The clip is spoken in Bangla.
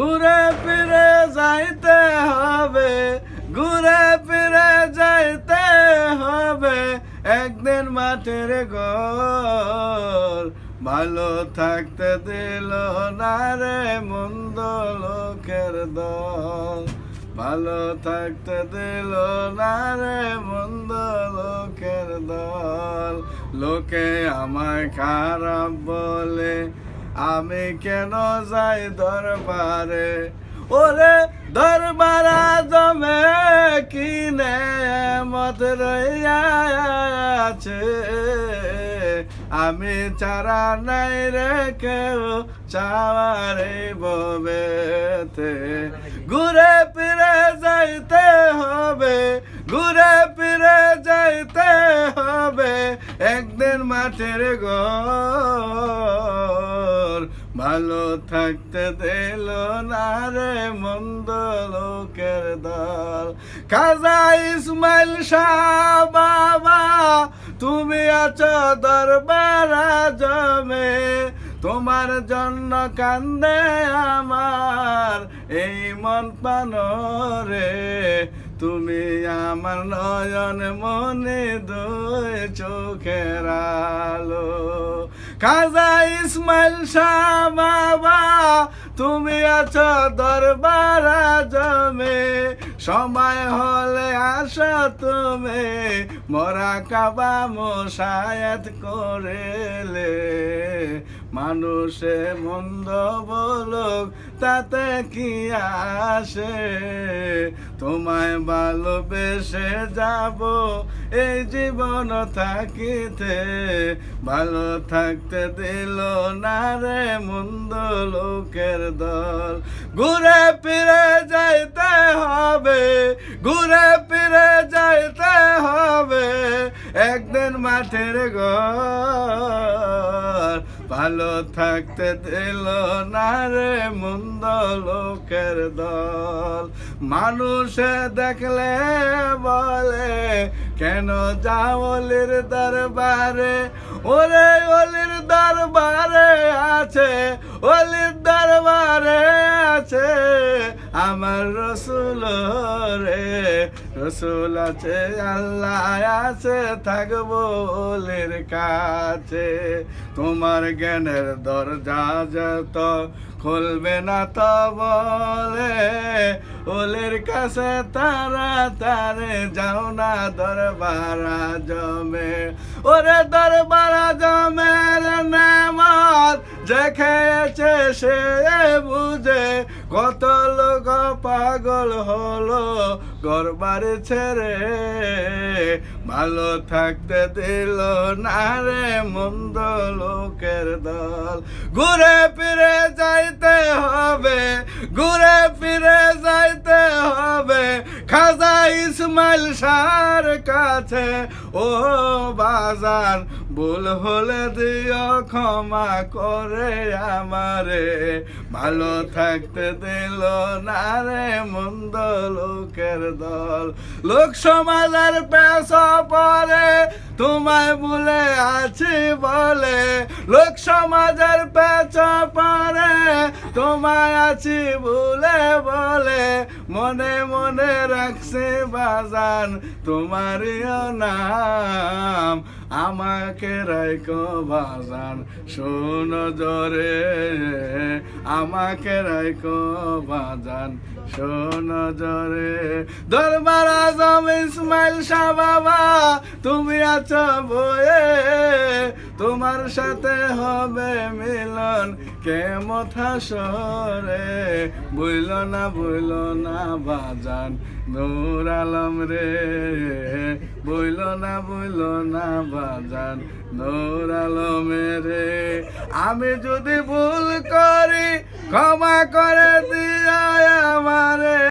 ঘুরে ফিরে যাইতে হবে, ঘুরে ফিরে যাইতে হবে একদিন মাটির ঘর। ভালো থাকতে দিল না রে মন্দ লোকের দল, ভালো থাকতে দিল না রে মন্দ লোকের দল। লোকে আমায় খারাপ বলে, আমি কেন যাই দরবারে? ওরে দরবার জমে কি নেমত রইয়া আছে, আমি চারা নাই রে কেউ চাওয়ারে ববেতে। ঘুরে ফিরে যাইতে হবে, ঘুরে ফিরে যাইতে হবে একদিন মাটির ঘর। ভালো থাকতে দিল না রে মন্দ লোকের দল। খাজা ইসমাইল শাহ বাবা তুমি আছো দরবার জমে, তোমার জন্য কান্দে আমার এই মন প্রাণরে। তুমি আমার নয়ন মনে দুই চোখের আলো। খাজা ইসমাইল শাহ বাবা তুমি আছো দরবার জমে, সময় হলে আসো তুমি মোরা কাবা মোশায়াত করেলে। মানুষে মন্দ বলুক তাতে কি আসে, তোমায় ভালোবেসে যাব এই জীবন থাকিতে। ভালো থাকতে দিল না রে মন্দ লোকের দল। ঘুরে ফিরে যাইতে হবে, ঘুরে ফিরে যাইতে হবে একদিন মাটির ঘর। ভালো থাকতে দিল না রে মন্দ লোকের দল। মানুষে দেখলে বলে কেন যাও অলির দরবারে? ওরে অলির দরবারে আছে, অলির দরবারে আছে আমার রসুল রে। রসুল আছে, আল্লাহ আছে, থাকবো অলির কাছে। তোমার জ্ঞানের দরজা যত খুলবে না তো বলে, ওলের কাছে তাড়াতাড়ি যাও না দরবার জমে। ওরে দরবার জমের নেমত যে খেয়েছে সে বুঝে, কত লোক পাগল হলো ঘরবাড়ি ছেড়ে। ভালো থাকতে দিল না রে মন্দ লোকের দল। ঘুরে ফিরে যাইতে হবে, ঘুরে ফিরে যাইতে হবে খাজা ইসমাইল শাহর কাছে। ও বাজান ভুল হলে দিও ক্ষমা করে আমারে, ভালো থাকতে দিল না রে মন্দ লোকের দল। লোক সমাজের পেশা পরে তোমায় ভুলে আছি বলে, লোক সমাজের পেশা পরে তোমায় আছি ভুলে বলে, মনে মনে রাখছে বাজান তোমারিও নাম। আমাকে রাইকো বাজান শোনো জরে, আমাকে রাইকো বাজান শোনো জরে। দরবার আজম ইসমাইল শাহ বাবা তুমি আছো বয়ে, তোমার সাথে হবে মিলন কেমত হাসরে। বইল না বাজান নূর আলম রে, বইল না বাজান নূর আলমের রে। আমি যদি ভুল করি ক্ষমা করে দিয়া আমারে।